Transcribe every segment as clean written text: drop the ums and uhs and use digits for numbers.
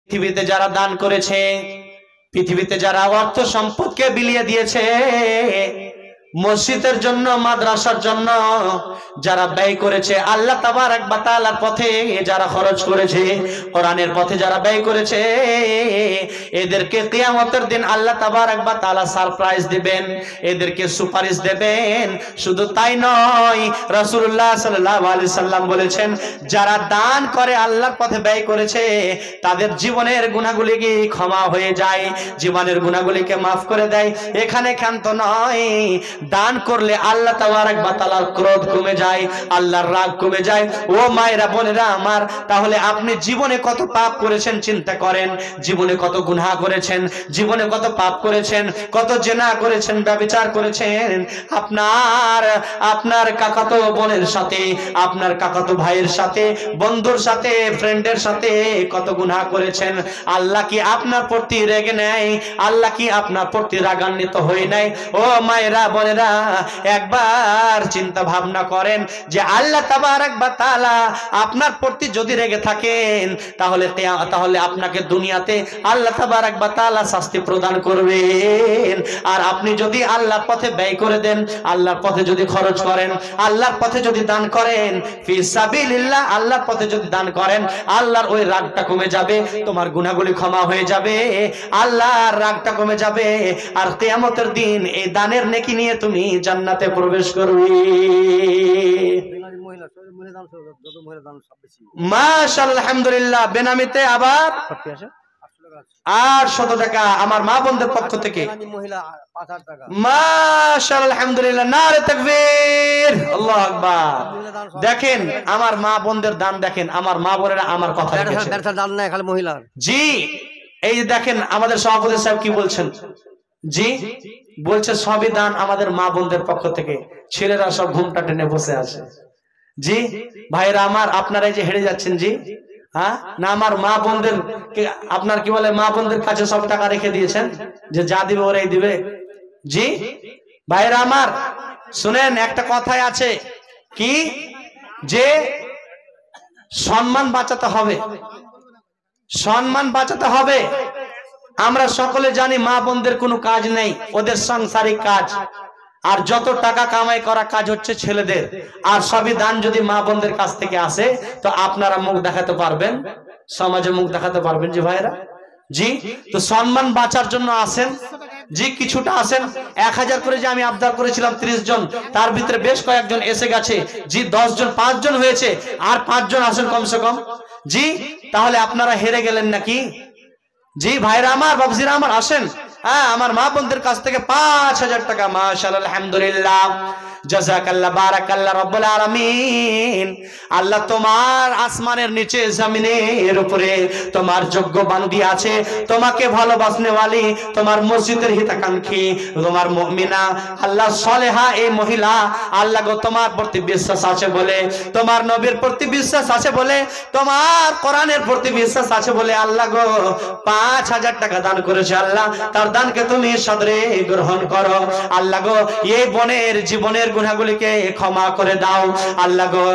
পৃথিবীতে যারা দান করেছে, পৃথিবীতে যারা অর্থ সম্পদকে বিলিয়ে দিয়েছে, মসজিদের জন্য, মাদ্রাসার জন্য যারা ব্যয় করেছে, আল্লাহ তাবারক ওয়া তাআলার পথে যারা খরচ করেছে, কোরআনের পথে যারা ব্যয় করেছে, এদেরকে কিয়ামতের দিন আল্লাহ তাবারক ওয়া তাআলা সারপ্রাইজ দিবেন, এদেরকে সুপারিশ দেবেন। শুধু তাই নয়, রাসূলুল্লাহ সাল্লাল্লাহু আলাইহি সাল্লাম বলেছেন, যারা দান করে, আল্লাহর পথে ব্যয় করেছে, তাদের জীবনের গুনাহগুলি ক্ষমা হয়ে যায়, জীবনের গুনাহগুলিকে মাফ করে দেয়। এখানে ক্ষান্ত নয়, দান করলে আল্লাহ তাবারক ওয়া তাআলার ক্রোধ কমে যায়, আল্লাহর রাগ কমে যায়। ও মায়েরা, বোনেরা আমার, তাহলে আপনি জীবনে কত পাপ করেছেন চিন্তা করেন, জীবনে কত গুনাহ করেছেন, জীবনে কত পাপ করেছেন, কত জিনা করেছেন, ব্যভিচার করেছেন, আপনার কাকাতো বোনের সাথে, আপনার কাকাতো ভাইয়ের সাথে, বন্ধুর সাথে, ফ্রেন্ডের সাথে কত গুনাহ করেছেন। আল্লাহ কি আপনার প্রতি রেগে নেয়? আল্লাহ কি আপনার প্রতি রাগান্বিত হয়ে নাই? ও মায়েরা, বোনেরা, একবার চিন্তা ভাবনা করেন যে আল্লাহ তাবারক ওয়া তাআলা আপনার প্রতি যদি রেগে থাকেন, তাহলে আপনাকে দুনিয়াতে আল্লাহ তাবারক ওয়া তাআলা শাস্তি প্রদান করবেন। আর আপনি যদি আল্লাহর পথে ব্যয় করে দেন, আল্লাহর পথে যদি খরচ করেন, আল্লাহর পথে যদি দান করেন, ফি সাবিলিল্লাহ, আল্লাহর পথে যদি দান করেন, আল্লাহর ওই রাগটা কমে যাবে, তোমার গুনাহগুলি ক্ষমা হয়ে যাবে, আল্লাহর রাগটা কমে যাবে, আর কিয়ামতের দিন এই দানের নেকি নিয়ে তুমি জান্নাতে প্রবেশ করবে। মাশাআল্লাহ, আলহামদুলিল্লাহ। বেনামিতে আবার 800 টাকা আমার মা বোনদের পক্ষ থেকে। মাশাআল্লাহ, আলহামদুলিল্লাহ। নারে তাকবীর, আল্লাহু আকবার। দেখেন আমার মা বোনদের দান, দেখেন আমার মা বোনেরা আমার কথা রেখেছে। জি, এই যে দেখেন আমাদের সভাপতি সাহেব কি বলছেন, জি বলছে সবই দান আমাদের মা বোনদের পক্ষ থেকে। ছেলেরা সব ঘুমটা টেনে বসে আছে। জি ভাইরা আমার, আপনারা এই যে হেরে যাচ্ছেন, জি হ্যাঁ না, আমার মা বোনদের আপনার কি বলে, মা বোনদের কাছে সব টাকা রেখে দিয়েছেন যে যা দিবে ওরাই দিবে। জি ভাইরা আমার শুনেন, একটা কথাই আছে কি, যে সম্মান বাঁচাতে হবে, সম্মান বাঁচাতে হবে। আমরা সকলে জানি মা বোনদের কোনো কাজ নেই, ওদের সাংসারিক কাজ, আর যত টাকা কামাই করা কাজ হচ্ছে ছেলেদের। আর সবই দান যদি মা বোনদের কাছ থেকে আসে, তো আপনারা মুখ দেখাতে পারবেন, সমাজে মুখ দেখাতে পারবেন। জি ভাইরা, জি তো সম্মান বাঁচার জন্য আসেন, জি কিছুটা আসেন। 1000 করে যে আমি আবদার করেছিলাম 30 জন, তার ভিতরে বেশ কয়েকজন এসে গেছে। জি 10 জন, 5 জন হয়েছে, আর 5 জন আসেন কমসে কম। জি তাহলে আপনারা হেরে গেলেন নাকি? জি ভাইরা আমার, বাবজিরা আমার, আসেন। হ্যাঁ, আমার মা বোনদের কাছ থেকে 5000 টাকা। মাশাআল্লাহ, আলহামদুলিল্লাহ, জাযাকাল্লাহ, বারাকাল্লাহ রব্বুল আলামিন। আল্লাহ তোমার আসমানের নিচে, জমিনের উপরে তোমার যোগ্য বান্দি আছে, তোমাকে ভালোবাসনে वाली, তোমার মসজিদের হিতাকাঙ্ক্ষী, তোমার মুমিনা, আল্লাহ সালেহা এই মহিলা, আল্লাহ গো তোমার প্রতি বিশ্বাস আছে বলে, তোমার নবীর প্রতি বিশ্বাস আছে বলে, তোমার কোরআনের প্রতি বিশ্বাস আছে বলে আল্লাহ গো 5000 টাকা দান করেছে। আল্লাহ তার দানকে তুমি সাদরে গ্রহণ করো। আল্লাহ গো এই বোনের জীবনের গুনাহগুলিকে ক্ষমা করে দাও। আল্লাহ গো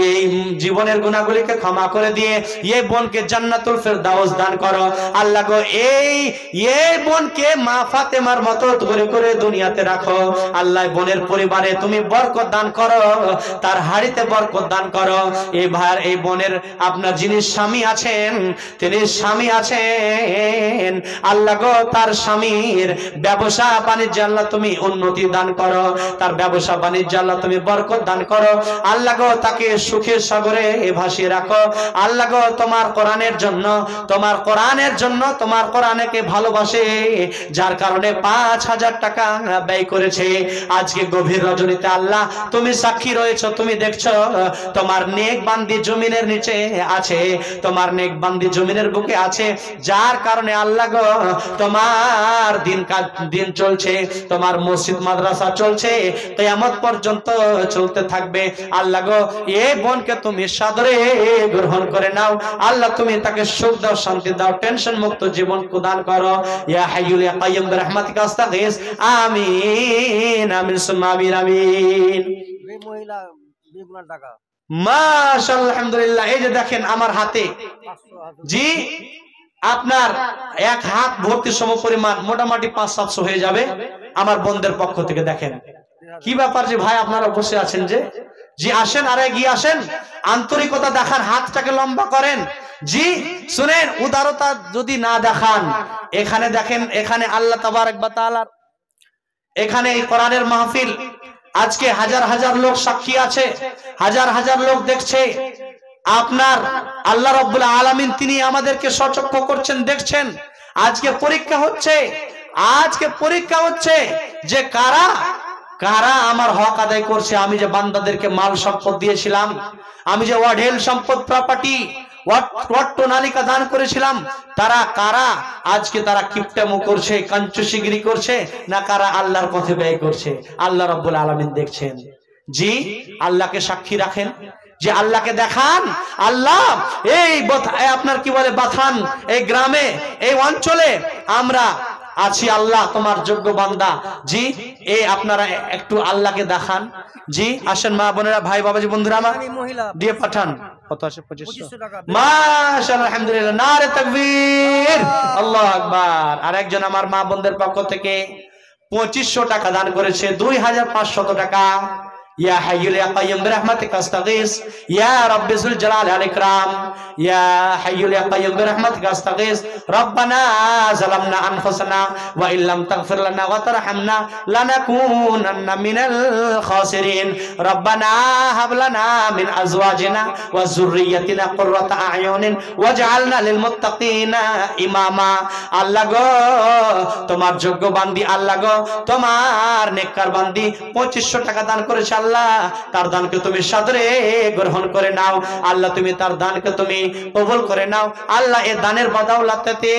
এই জীবনের গুনাহগুলিকে ক্ষমা করে দিয়ে এই বোনকে জান্নাতুল ফেরদাউস দান করো। আল্লাহ গো এই বোনকে মা ফাতেমার মতো করে করে দুনিয়াতে রাখো। আল্লাহ বোনের পরিবারে তুমি বরকত দান করো, তার হাড়িতে বরকত দান করো। এই ভাই, এই বোনের আপনার যিনি স্বামী আছেন, তিনি স্বামী আছেন, আল্লাহ গো তার স্বামীর ব্যবসা বাণিজ্য আল্লাহ তুমি উন্নতি দান করো, তার ব্যবসা বাণিজ্য আল্লাহ তুমি বরকত দান করো। আল্লাহ গো তাকে সুখের সাগরে ভাসিয়ে রাখো। আল্লাহ গো তোমার কোরআনের জন্য, তোমার কোরআনের জন্য, তোমার কোরআনকে ভালোবাসে, যার কারণে 5000 টাকা ব্যয় করেছে। আজকে গভীর রজনীতে আল্লাহ তুমি সাক্ষী রয়েছো, তুমি দেখছো তোমার নেক বান্দি জমিনের নিচে আছে, তোমার নেক বান্দি জমিনের বুকে আছে, যার কারণে আল্লাহ গো তোমার দিন চলছে, তোমার মসজিদ মাদ্রাসা চলছে, কিয়ামত পর্যন্ত চলতে থাকবে। আল্লাহ গো এই বোনকে তুমি সাদরে গ্রহণ করে নাও। আল্লাহ তুমি তাকে সুখ দাও, শান্তি দাও, টেনশন মুক্ত জীবন প্রদান করো। ইয়া হাইয়ুল ইয়া কাইয়ুম বিরহমাতিকা আস্তাগীস। আমিন আমিন সুম্মা আমিন আমিন। এই মহিলা বেগুনার টাকা। মাশাআল্লাহ, আলহামদুলিল্লাহ। এই যে দেখেন আমার হাতে, জি আপনার এক হাত ভর্তি সম পরিমাণ মোটামুটি 500-700 হয়ে যাবে আমার বোনদের পক্ষ থেকে। দেখেন কি ব্যাপার যে ভাই আপনারা বসে আছেন যে, জি আসেন, আরে এগিয়ে আসেন, আন্তরিকতা দেখান, হাতটাকে লম্বা করেন। জি শুনেন, উদারতা যদি না দেখান, এখানে দেখেন, এখানে আল্লাহ তাবারক ওয়া তাআলা, এখানে এই কোরআনের মাহফিল, আজকে হাজার হাজার লোক সাক্ষী আছে, হাজার হাজার লোক দেখছে। আপনার আল্লাহ রাব্বুল আলামিন তিনি আমাদেরকে সচক্ষ করছেন, দেখছেন। আজকে পরীক্ষা হচ্ছে, আজকে পরীক্ষা হচ্ছে যে কারা কারা আমার হক আদায় করছে। আমি যে বান্দাদেরকে মাল সম্পদ দিয়েছিলাম, আমি যে ওয়াঢেল সম্পদ প্রপার্টি নালিকা দান করেছিলাম, তারা কারা আজকে তারা কিপটামো করছে, কাঞ্চুশিগিরি করছে, না কারা আল্লাহর পথে ব্যয় করছে। আল্লাহ রাব্বুল আলামিন দেখছেন। জি আল্লাহকে সাক্ষী রাখেন, যে আল্লাহকে দেখান, আল্লাহ এই আপনার কি বলে বাথান, এই গ্রামে, এই অঞ্চলে আমরা আছি, আল্লাহ তোমার যোগ্য বান্দা। জি এই আপনারা একটু আল্লাহকে দেখান। জি আসেন মা বোনেরা, ভাই বাবাজি বন্ধুরা আমার, দিয়ে পাঠান। কত আছে? 2500 টাকা। মাশাআল্লাহ, আলহামদুলিল্লাহ, নারে তাকবীর, আল্লাহু আকবার। আর একজন আমার মা বোনদের পক্ষ থেকে 2500 টাকা দান করেছে, 2500 টাকা। يا حي يا قيوم برحمتك استغيث يا رب ذو الجلال والإكرام يا حي يا قيوم برحمتك استغيث ربنا ظلمنا أنفسنا وإن لم تغفر لنا وترحمنا لنكونن من الخاسرين ربنا هب لنا من أزواجنا وذريتنا قرة أعين واجعلنا للمتقين إماما। আল্লাহ গো তোমার যোগ্য বান্দি, আল্লাহ গো তোমার নেককার বান্দি 2500 টাকা দান করেছে। আল্লাহ তার দানকে তুমি সাদরে গ্রহণ করে নাও, আল্লাহ তুমি তার দানকে তুমি কবুল করে নাও। আল্লাহ এই দানের বদৌলতে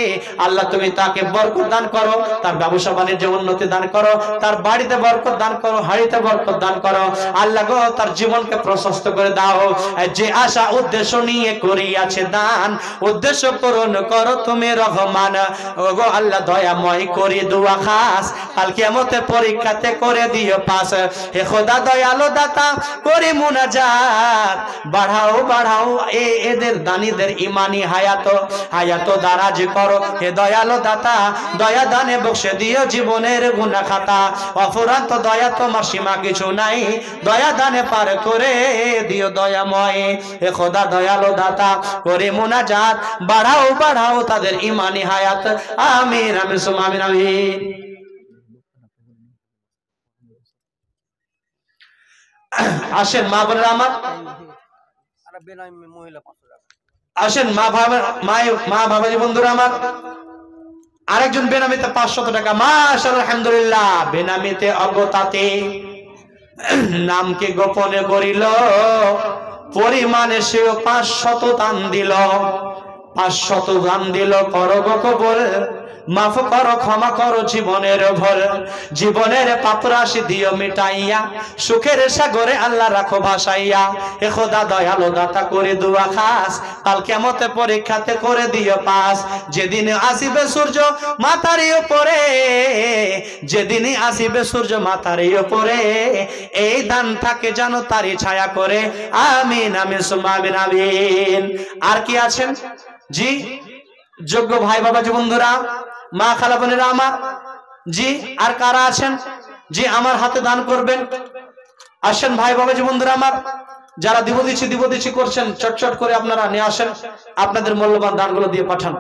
আল্লাহ তুমি তাকে বরকত দান করো, তার ব্যবসা বাণিজ্যে উন্নতি দান করো, তার বাড়িতে বরকত দান করো, হাড়িতে বরকত দান করো। আল্লাহ গো তার জীবনকে প্রশস্ত করে দাও। যে আশা উদ্দেশ্য নিয়ে করিয়াছে দান, উদ্দেশ্য পূরণ করো তুমি রহমান। ওগো আল্লাহ দয়াময় করি দুয়া খাস, কাল কিয়ামতের পরীক্ষাতে করে দিও পাস। হে খোদা দয়ালু দাতা করি মুনাজাত, বাড়াও বাড়াও এদের দানীদের ইমানি হায়াত দারাজ করো। হে দয়ালু দাতা দয়া দানে বক্সে দিও জীবনের গুনাহ খাতা। অফুরন্ত দয়া তোমার সীমা কিছু নাই, দয়া দানে পার করে দিও দয়াময়। হে খোদা দয়ালু দাতা করি মুনাজাত, বাড়াও বাড়াও তাদের ইমানি হায়াত। আমিন আমিন সুম্মা আমিন আমিন। আসেন মা বোনেরা আমার, আসেন মা বাবাজি বন্ধুরা আমার, আরেকজন বেনামিতে 500 টাকা। মাশাআল্লাহ, আলহামদুলিল্লাহ। বেনামিতে অগতাতে নামকে গোপনে করিল, পরিমাণে সেও 500 দান দিল, 500 দান দিল। করো গো কবুল, মাফ করো, ক্ষমা করো জীবনের ভুল, জীবনের পাপ রাশি দিও মিটাইয়া, সুখের সাগরে আল্লাহ রাখো ভাসাইয়া। হে খোদা দয়ালু দাতা করে দুয়া খাস, কাল কিয়ামতে পরীক্ষাতে করে দিও পাস। যেদিন আসিবে সূর্য মাথার উপরে, যেদিন আসিবে সূর্য মাথার উপরে, এই দান থাকে জানো তারই ছায়া করে। আমিন আমিন সুম্মা আমিন আমিন। আর কি আছেন? জি যোগ্য ভাই বাবাজি বন্ধুরা, মা খালা বোনেরা আমার, জি আর কারা আছেন? জি আমার হাতে দান করবেন। আসেন ভাই বাবাজি বন্ধুরা আমার, যারা দিব দিচ্ছি করছেন, চটচট করে আপনারা নিয়ে আসেন, আপনাদের মূল্যবান দানগুলো দিয়ে পাঠান।